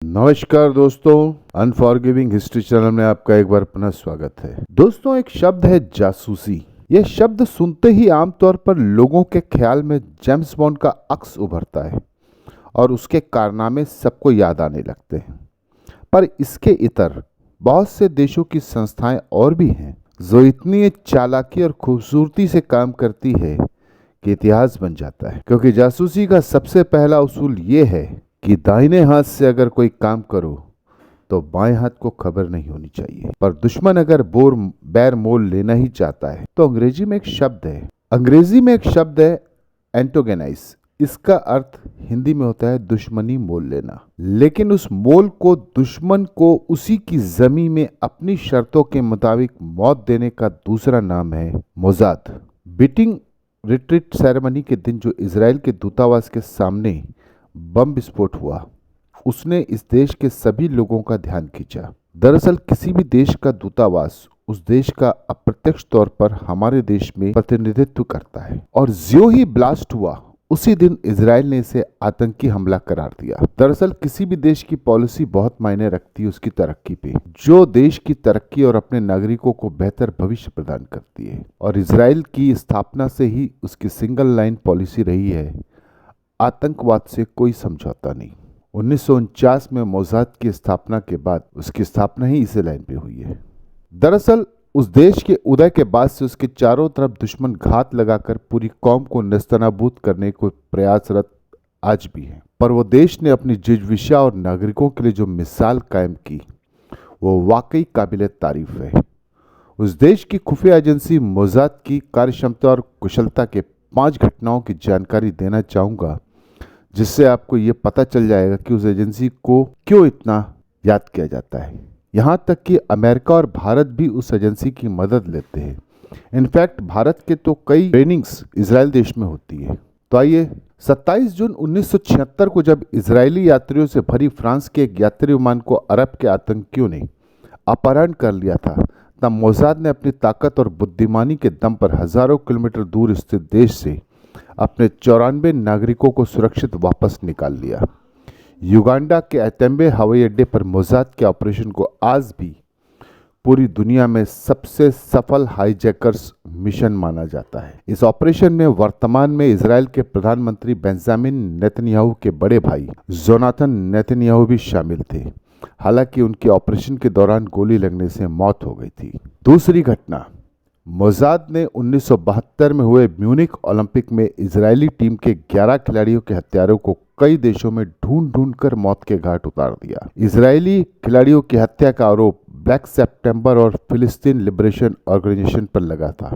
नमस्कार दोस्तों, unforgiving history channel में आपका एक बार पुनः स्वागत है। दोस्तों, एक शब्द है जासूसी। यह शब्द सुनते ही आमतौर पर लोगों के ख्याल में जेम्स बॉन्ड का अक्स उभरता है और उसके कारनामे सबको याद आने लगते हैं। पर इसके इतर बहुत से देशों की संस्थाएं और भी हैं जो इतनी चालाकी और खूबसूरती से काम करती है कि इतिहास बन जाता है। क्योंकि जासूसी का सबसे पहला उसूल ये है कि दाहिने हाथ से अगर कोई काम करो तो बाएं हाथ को खबर नहीं होनी चाहिए। पर दुश्मन अगर बैर मोल लेना ही चाहता है तो अंग्रेजी में एक शब्द है एंटोगेनाइज। इसका अर्थ हिंदी में होता है दुश्मनी मोल लेना। लेकिन उस मोल को दुश्मन को उसी की जमी में अपनी शर्तों के मुताबिक मौत देने का दूसरा नाम है मोजाद। बीटिंग रिट्रीट सेरेमनी के दिन जो इजराइल के दूतावास के सामने बम विस्फोट हुआ, उसने इस देश के सभी लोगों का ध्यान खींचा। दरअसल किसी भी देश का दूतावास उस देश का अप्रत्यक्ष तौर पर हमारे देश में प्रतिनिधित्व करता है, और ज्यों ही ब्लास्ट हुआ उसी दिन इजराइल ने इसे आतंकी हमला करार दिया। दरअसल किसी भी देश की पॉलिसी बहुत मायने रखती है उसकी तरक्की पे। जो देश की तरक्की और अपने नागरिकों को बेहतर भविष्य प्रदान करती है, और इजराइल की स्थापना से ही उसकी सिंगल लाइन पॉलिसी रही है, आतंकवाद से कोई समझौता नहीं। 1949 में मोसाद की स्थापना के बाद उसकी स्थापना ही इसी लाइन पे हुई है। दरअसल उस देश के उदय के बाद से उसके चारों तरफ दुश्मन घात लगाकर पूरी कौम को नेस्तनाबूद करने को प्रयासरत आज भी है। पर वो देश ने अपनी जिजविशा और नागरिकों के लिए जो मिसाल कायम की, वो वाकई काबिल तारीफ है। उस देश की खुफिया एजेंसी मोसाद की कार्यक्षमता और कुशलता के 5 घटनाओं की जानकारी देना चाहूँगा, जिससे आपको ये पता चल जाएगा कि उस एजेंसी को क्यों इतना याद किया जाता है। यहाँ तक कि अमेरिका और भारत भी उस एजेंसी की मदद लेते हैं। इनफैक्ट भारत के तो कई ट्रेनिंग्स इजराइल देश में होती है। तो आइए, 27 जून 1976 को जब इजरायली यात्रियों से भरी फ्रांस के एक यात्री विमान को अरब के आतंकियों ने अपहरण कर लिया था, तब मोसाद ने अपनी ताकत और बुद्धिमानी के दम पर हजारों किलोमीटर दूर स्थित देश से अपने 94 नागरिकों को सुरक्षित वापस निकाल लिया। युगांडा के एंटेबे हवाई अड्डे पर मोसाद के ऑपरेशन को आज भी पूरी दुनिया में सबसे सफल हाईजैकर्स मिशन माना जाता है। इस ऑपरेशन में वर्तमान में इजराइल के प्रधानमंत्री बेंजामिन नेतन्याहू के बड़े भाई जोनाथन नेतन्याहू भी शामिल थे। हालांकि उनके ऑपरेशन के दौरान गोली लगने से मौत हो गई थी। दूसरी घटना, मोसाद ने 1972 में हुए म्यूनिख ओलंपिक में इजरायली टीम के 11 खिलाड़ियों के हत्यारों को कई देशों में ढूंढ कर मौत के घाट उतार दिया। इजरायली खिलाड़ियों की हत्या का आरोप ब्लैक सितंबर और फिलिस्तीन लिबरेशन ऑर्गेनाइजेशन पर लगा था।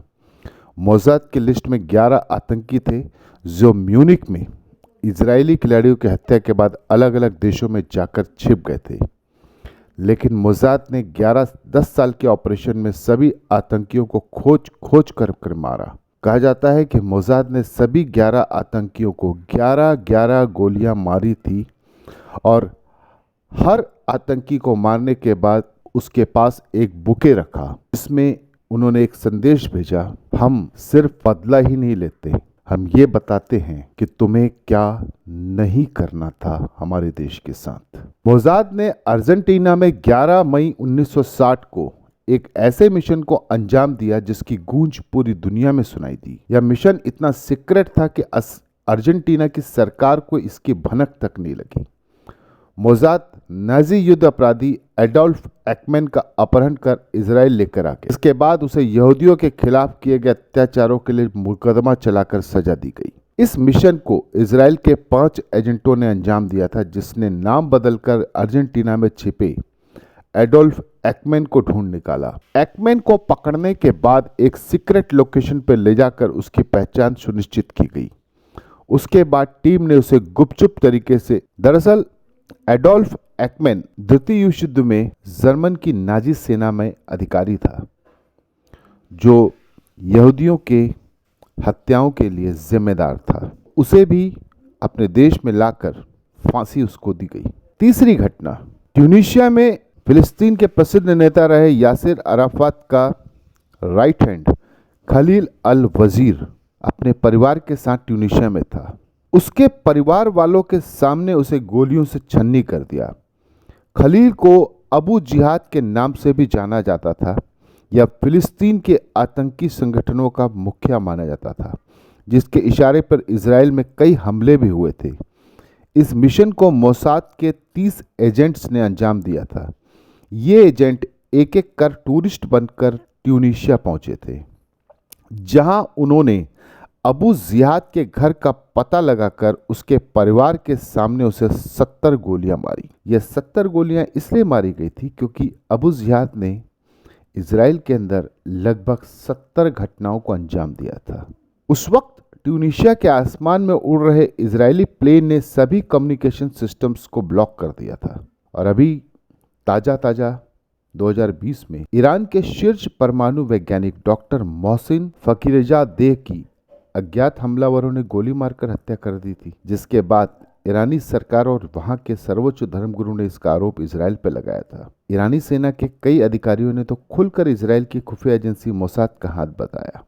मोसाद की लिस्ट में 11 आतंकी थे जो म्यूनिख में इजरायली खिलाड़ियों की हत्या के बाद अलग अलग देशों में जाकर छिप गए थे। लेकिन मोसाद ने 10 साल के ऑपरेशन में सभी आतंकियों को खोज कर मारा। कहा जाता है कि मोसाद ने सभी 11 आतंकियों को 11 गोलियां मारी थी, और हर आतंकी को मारने के बाद उसके पास एक बुके रखा, जिसमें उन्होंने एक संदेश भेजा, हम सिर्फ बदला ही नहीं लेते, हम ये बताते हैं कि तुम्हें क्या नहीं करना था हमारे देश के साथ। मोसाद ने अर्जेंटीना में 11 मई 1960 को एक ऐसे मिशन को अंजाम दिया जिसकी गूंज पूरी दुनिया में सुनाई दी। यह मिशन इतना सीक्रेट था कि अर्जेंटीना की सरकार को इसकी भनक तक नहीं लगी। मोसाद नाजी युद्ध अपराधी एडोल्फ एक्मैन का अपहरण कर इजराइल लेकर आ गया। इसके बाद उसे यहूदियों के खिलाफ किए गए अत्याचारों के लिए मुकदमा चलाकर सजा दी गई। इस मिशन को इजराइल के 5 एजेंटों ने अंजाम दिया था, जिसने नाम बदलकर अर्जेंटीना में छिपे एडोल्फ एक्मैन को ढूंढ निकाला। एक्मैन को पकड़ने के बाद एक सीक्रेट लोकेशन पर ले जाकर उसकी पहचान सुनिश्चित की गई। उसके बाद टीम ने उसे गुपचुप तरीके से, दरअसल एडोल्फ एक्मैन द्वितीय विश्व युद्ध में जर्मन की नाजी सेना में अधिकारी था, जो यहूदियों के हत्याओं के लिए जिम्मेदार था। उसे भी अपने देश में लाकर फांसी उसको दी गई। तीसरी घटना, ट्यूनीशिया में फिलिस्तीन के प्रसिद्ध नेता रहे यासिर अराफात का राइट हैंड खलील अल वजीर अपने परिवार के साथ ट्यूनीशिया में था। उसके परिवार वालों के सामने उसे गोलियों से छन्नी कर दिया। खलील को अबू जिहाद के नाम से भी जाना जाता था। यह फिलिस्तीन के आतंकी संगठनों का मुखिया माना जाता था, जिसके इशारे पर इजराइल में कई हमले भी हुए थे। इस मिशन को मोसाद के 30 एजेंट्स ने अंजाम दिया था। ये एजेंट एक एक कर टूरिस्ट बनकर ट्यूनीशिया पहुंचे थे, जहां उन्होंने अबू जिहाद के घर का पता लगाकर उसके परिवार के सामने उसे 70 गोलियां मारी। यह 70 गोलियां इसलिए मारी गई थी क्योंकि अबू जिहाद ने इजराइल के अंदर लगभग 70 घटनाओं को अंजाम दिया था। उस वक्त ट्यूनीशिया के आसमान में उड़ रहे इजरायली प्लेन ने सभी कम्युनिकेशन सिस्टम्स को ब्लॉक कर दिया था। और अभी ताज़ा 2020 में ईरान के शीर्ष परमाणु वैज्ञानिक डॉक्टर मोहसिन फकीरजादेह की अज्ञात हमलावरों ने गोली मारकर हत्या कर दी थी, जिसके बाद ईरानी सरकार और वहां के सर्वोच्च धर्मगुरु ने इसका आरोप इजराइल पर लगाया था। ईरानी सेना के कई अधिकारियों ने तो खुलकर इजराइल की खुफिया एजेंसी मोसाद का हाथ बताया।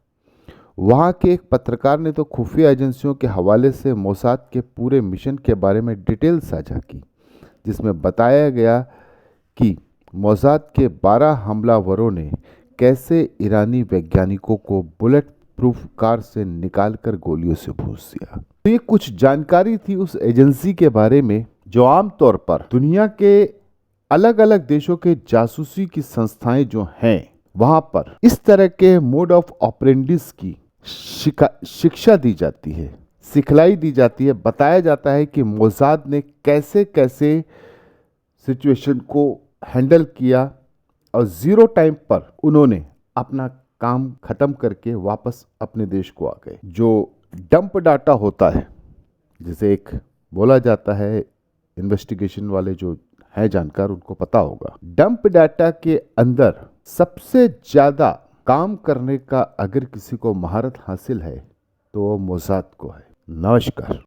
वहां के एक पत्रकार ने तो खुफिया एजेंसियों के हवाले से मोसाद के पूरे मिशन के बारे में डिटेल साझा की, जिसमें बताया गया कि मोसाद के 12 हमलावरों ने कैसे ईरानी वैज्ञानिकों को बुलेट प्रूफ कार से निकालकर गोलियों से भूंस दिया। तो ये कुछ जानकारी थी उस एजेंसी के बारे में, जो आमतौर पर दुनिया के अलग अलग देशों के जासूसी की संस्थाएं जो हैं वहां पर इस तरह के मोड ऑफ ऑपरेंडिस की शिक्षा दी जाती है, सिखलाई दी जाती है। बताया जाता है कि मोसाद ने कैसे कैसे सिचुएशन को हैंडल किया और जीरो टाइम पर उन्होंने अपना काम खत्म करके वापस अपने देश को आ गए। जो डंप डाटा होता है, जिसे एक बोला जाता है, इन्वेस्टिगेशन वाले जो है जानकार उनको पता होगा, डंप डाटा के अंदर सबसे ज्यादा काम करने का अगर किसी को महारत हासिल है तो वो मोसाद को है। नमस्कार।